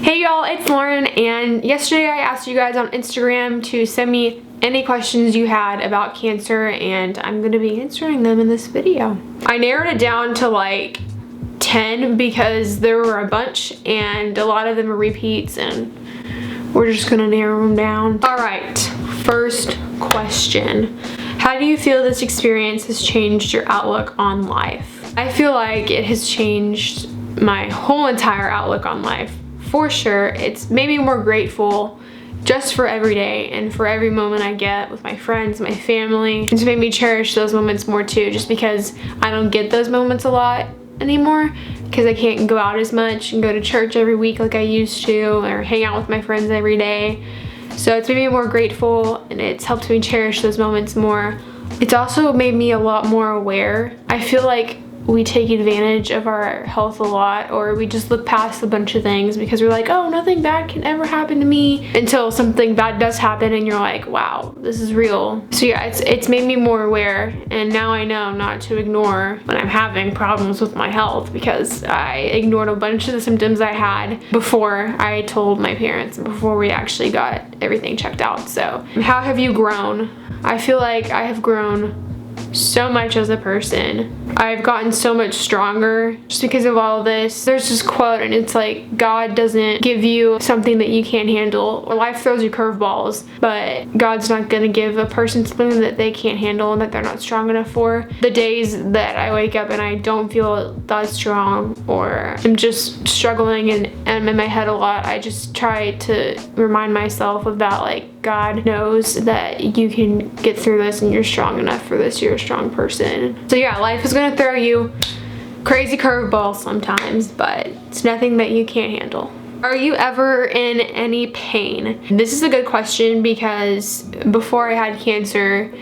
Hey y'all, it's Lauren, and yesterday I asked you guys on Instagram to send me any questions you had about cancer, and I'm going to be answering them in this video. I narrowed it down to like 10 because there were a bunch and a lot of them are repeats, and we're just going to narrow them down. Alright, first question. How do you feel this experience has changed your outlook on life? I feel like it has changed my whole entire outlook on life. For sure, it's made me more grateful just for every day and for every moment I get with my friends, my family. It's made me cherish those moments more too, just because I don't get those moments a lot anymore because I can't go out as much and go to church every week like I used to, or hang out with my friends every day. So it's made me more grateful, and it's helped me cherish those moments more. It's also made me a lot more aware. I feel like we take advantage of our health a lot, or we just look past a bunch of things because we're like, oh, nothing bad can ever happen to me, until something bad does happen and you're like, wow, this is real. So yeah, it's made me more aware, and now I know not to ignore when I'm having problems with my health, because I ignored a bunch of the symptoms I had before I told my parents and before we actually got everything checked out. So how have you grown? I feel like I have grown so much as a person. I've gotten so much stronger just because of all this. There's this quote, and it's like, God doesn't give you something that you can't handle, or life throws you curveballs, but God's not gonna give a person something that they can't handle and that they're not strong enough for. The days that I wake up and I don't feel that strong, or I'm just struggling and I'm in my head a lot, I just try to remind myself of that, like, God knows that you can get through this and you're strong enough for this. You're a strong person. So yeah, life is gonna throw you crazy curveballs sometimes, but it's nothing that you can't handle. Are you ever in any pain? This is a good question because before I had cancer,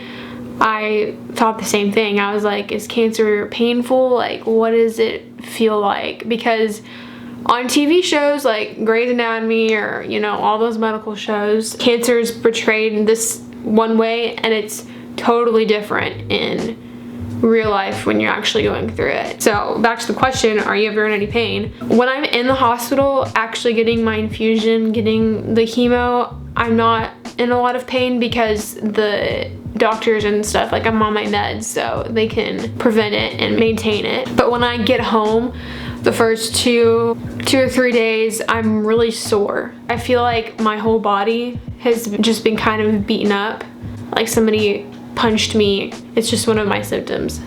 I thought the same thing. I was like, is cancer painful? Like, what does it feel like? Because on TV shows like Grey's Anatomy, or you know, all those medical shows, cancer is portrayed in this one way, and it's totally different in real life when you're actually going through it. So back to the question, are you ever in any pain? When I'm in the hospital actually getting my infusion, getting the chemo, I'm not in a lot of pain because the doctors and stuff, like, I'm on my meds, so they can prevent it and maintain it. But when I get home, the first two or 3 days, I'm really sore. I feel like my whole body has just been kind of beaten up, like somebody punched me. It's just one of my symptoms,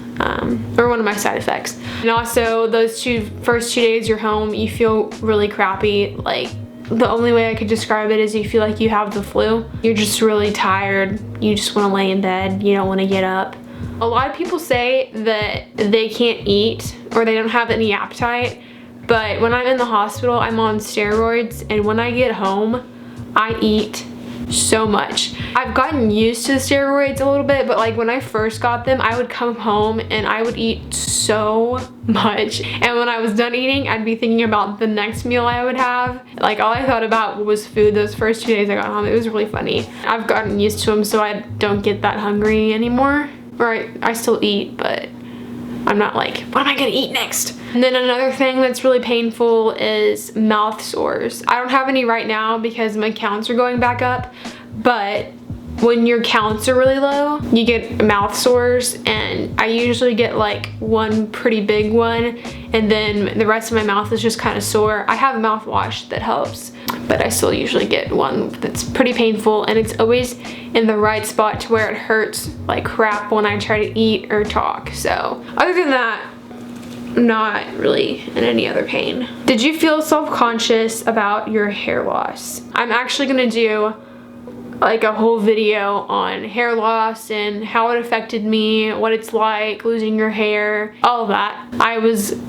or one of my side effects. And also, those first 2 days you're home, you feel really crappy. Like, the only way I could describe it is you feel like you have the flu. You're just really tired. You just want to lay in bed. You don't want to get up. A lot of people say that they can't eat or they don't have any appetite, but when I'm in the hospital, I'm on steroids, and when I get home, I eat so much. I've gotten used to the steroids a little bit, but like when I first got them, I would come home and I would eat so much, and when I was done eating, I'd be thinking about the next meal I would have. Like, all I thought about was food those first 2 days I got home. It was really funny. I've gotten used to them, so I don't get that hungry anymore. Or I still eat, but I'm not like, what am I gonna eat next? And then another thing that's really painful is mouth sores. I don't have any right now because my counts are going back up, but when your counts are really low, you get mouth sores, and I usually get like one pretty big one, and then the rest of my mouth is just kind of sore. I have a mouthwash that helps, but I still usually get one that's pretty painful, and it's always in the right spot to where it hurts like crap when I try to eat or talk. So other than that, I'm not really in any other pain. Did you feel self-conscious about your hair loss? I'm actually gonna do like a whole video on hair loss and how it affected me, what it's like losing your hair, all of that. I was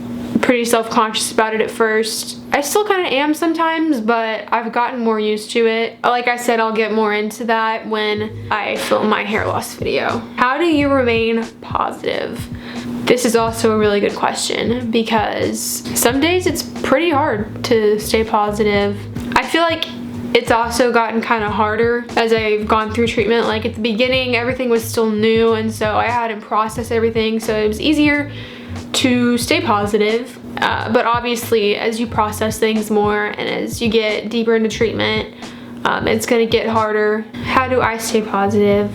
pretty self-conscious about it at first. I still kind of am sometimes, but I've gotten more used to it. Like I said, I'll get more into that when I film my hair loss video. How do you remain positive? This is also a really good question, because some days it's pretty hard to stay positive. I feel like it's also gotten kind of harder as I've gone through treatment. Like, at the beginning, everything was still new, and so I hadn't processed everything, so it was easier to stay positive. But obviously, as you process things more and as you get deeper into treatment, it's gonna get harder. How do I stay positive?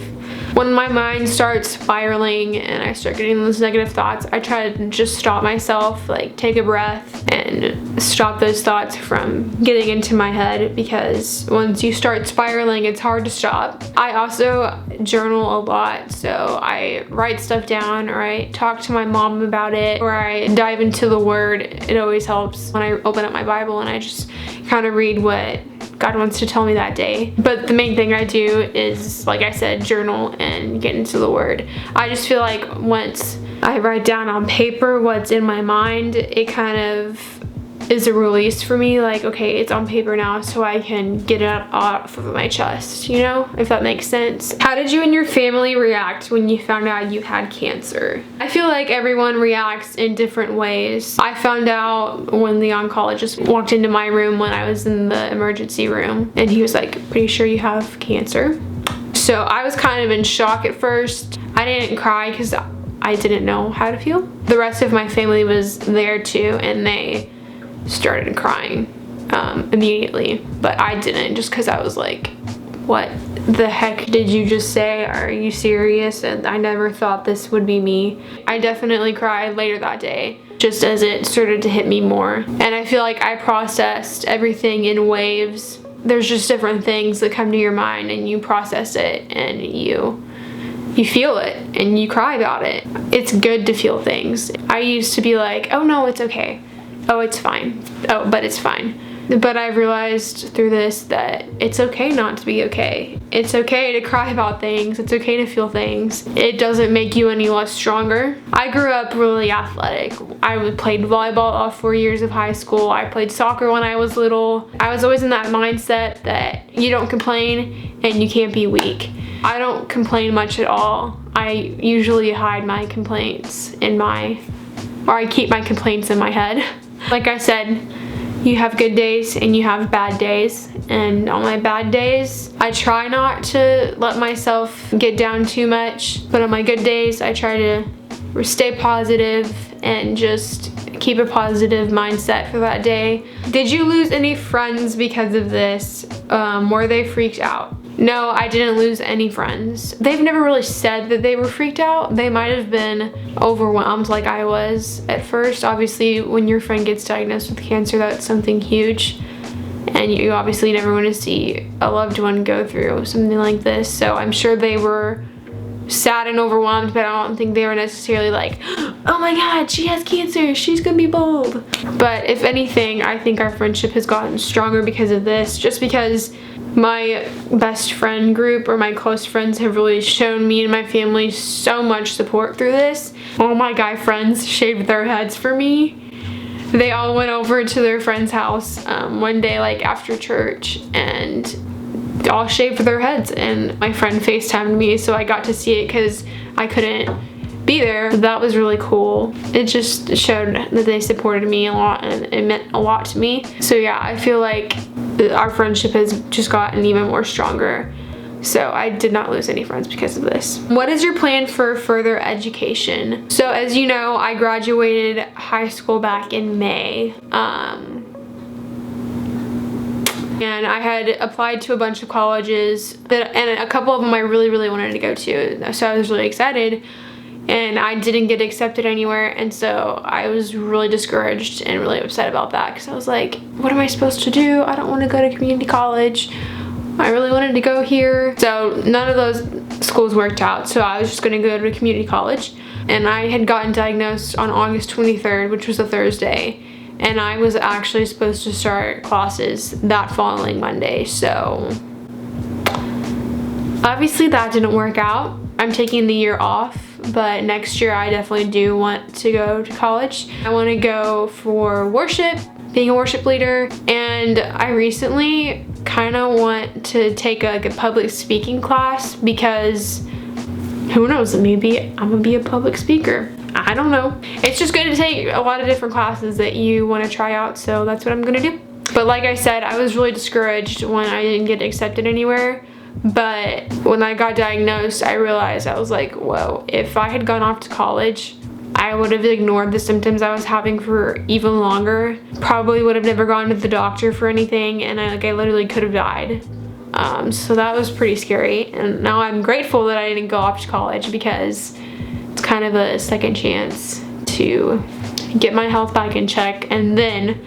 When my mind starts spiraling and I start getting those negative thoughts, I try to just stop myself, like take a breath and stop those thoughts from getting into my head, because once you start spiraling, it's hard to stop. I also journal a lot, so I write stuff down, or I talk to my mom about it, or I dive into the Word. It always helps when I open up my Bible and I just kind of read what God wants to tell me that day. But the main thing I do is, like I said, journal and get into the Word. I just feel like once I write down on paper what's in my mind, it kind of is a release for me. Like, okay, it's on paper now, so I can get it off of my chest, you know, if that makes sense. How did you and your family react when you found out you had cancer? I feel like everyone reacts in different ways. I found out when the oncologist walked into my room when I was in the emergency room, and he was like, pretty sure you have cancer. So I was kind of in shock at first. I didn't cry because I didn't know how to feel. The rest of my family was there too, and they started crying immediately, but I didn't, just because I was like, what the heck did you just say? Are you serious? And I never thought this would be me. I definitely cried later that day, just as it started to hit me more. And I feel like I processed everything in waves. There's just different things that come to your mind, and you process it, and you feel it, and you cry about it. It's good to feel things. I used to be like, oh no, it's okay. Oh, it's fine. Oh, but it's fine. But I've realized through this that it's okay not to be okay. It's okay to cry about things. It's okay to feel things. It doesn't make you any less stronger. I grew up really athletic. I played volleyball all 4 years of high school. I played soccer when I was little. I was always in that mindset that you don't complain and you can't be weak. I don't complain much at all. I usually hide my complaints I keep my complaints in my head. Like I said, you have good days and you have bad days, and on my bad days I try not to let myself get down too much, but on my good days I try to stay positive and just keep a positive mindset for that day. Did you lose any friends because of this? Were they freaked out? No, I didn't lose any friends. They've never really said that they were freaked out. They might have been overwhelmed like I was at first. Obviously, when your friend gets diagnosed with cancer, that's something huge. And you obviously never want to see a loved one go through something like this. So I'm sure they were sad and overwhelmed, but I don't think they were necessarily like, oh my God, she has cancer, she's gonna be bald. But if anything, I think our friendship has gotten stronger because of this, just because my best friend group, or my close friends, have really shown me and my family so much support through this. All my guy friends shaved their heads for me. They all went over to their friend's house one day, like after church, and all shaved their heads, and my friend FaceTimed me, so I got to see it because I couldn't be there. That was really cool. It just showed that they supported me a lot, and it meant a lot to me. So yeah, I feel like our friendship has just gotten even more stronger. So I did not lose any friends because of this. What is your plan for further education? So as you know, I graduated high school back in May. And I had applied to a bunch of colleges, and a couple of them I really wanted to go to. So I was really excited, and I didn't get accepted anywhere, and so I was really discouraged and really upset about that, because I was like, what am I supposed to do? I don't want to go to community college. I really wanted to go here. So none of those schools worked out, so I was just going to go to community college. And I had gotten diagnosed on August 23rd, which was a Thursday, and I was actually supposed to start classes that following Monday. So obviously that didn't work out. I'm taking the year off, but next year I definitely do want to go to college. I want to go for worship, being a worship leader, and I recently kind of want to take like a public speaking class, because who knows, maybe I'm gonna be a public speaker. I don't know. It's just good to take a lot of different classes that you want to try out, so that's what I'm gonna do. But like I said, I was really discouraged when I didn't get accepted anywhere. But when I got diagnosed, I realized, I was like, whoa, if I had gone off to college, I would have ignored the symptoms I was having for even longer. Probably would have never gone to the doctor for anything, and I literally could have died. So that was pretty scary, and now I'm grateful that I didn't go off to college, because it's kind of a second chance to get my health back in check and then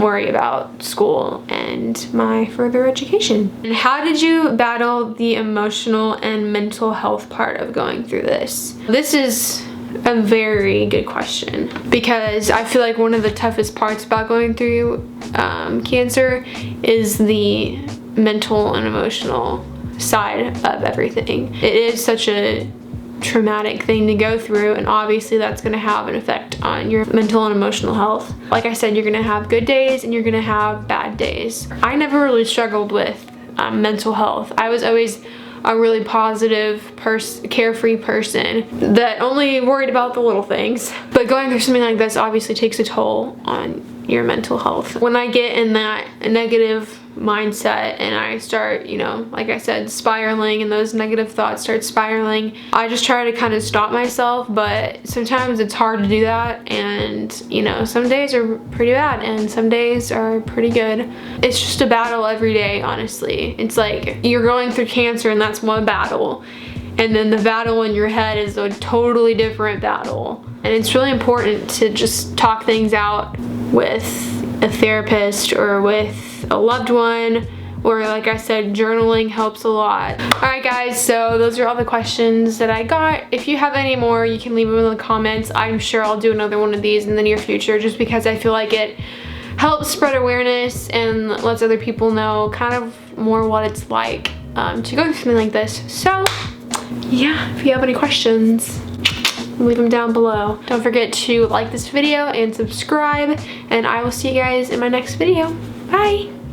worry about school and my further education. And how did you battle the emotional and mental health part of going through this? This is a very good question, because I feel like one of the toughest parts about going through cancer is the mental and emotional side of everything. It is such a traumatic thing to go through, and obviously that's going to have an effect on your mental and emotional health. Like I said, you're going to have good days and you're going to have bad days. I never really struggled with mental health. I was always a really positive carefree person that only worried about the little things. But going through something like this obviously takes a toll on your mental health. When I get in that negative mindset and I start, you know, like I said, spiraling, and those negative thoughts start spiraling, I just try to kind of stop myself, but sometimes it's hard to do that, and you know, some days are pretty bad and some days are pretty good. It's just a battle every day, honestly. It's like you're going through cancer and that's one battle, and then the battle in your head is a totally different battle. And it's really important to just talk things out with a therapist or with a loved one, or like I said, journaling helps a lot. Alright guys, so those are all the questions that I got. If you have any more, you can leave them in the comments. I'm sure I'll do another one of these in the near future, just because I feel like it helps spread awareness and lets other people know kind of more what it's like to go through something like this. So yeah, if you have any questions, leave them down below. Don't forget to like this video and subscribe, and I will see you guys in my next video. Bye!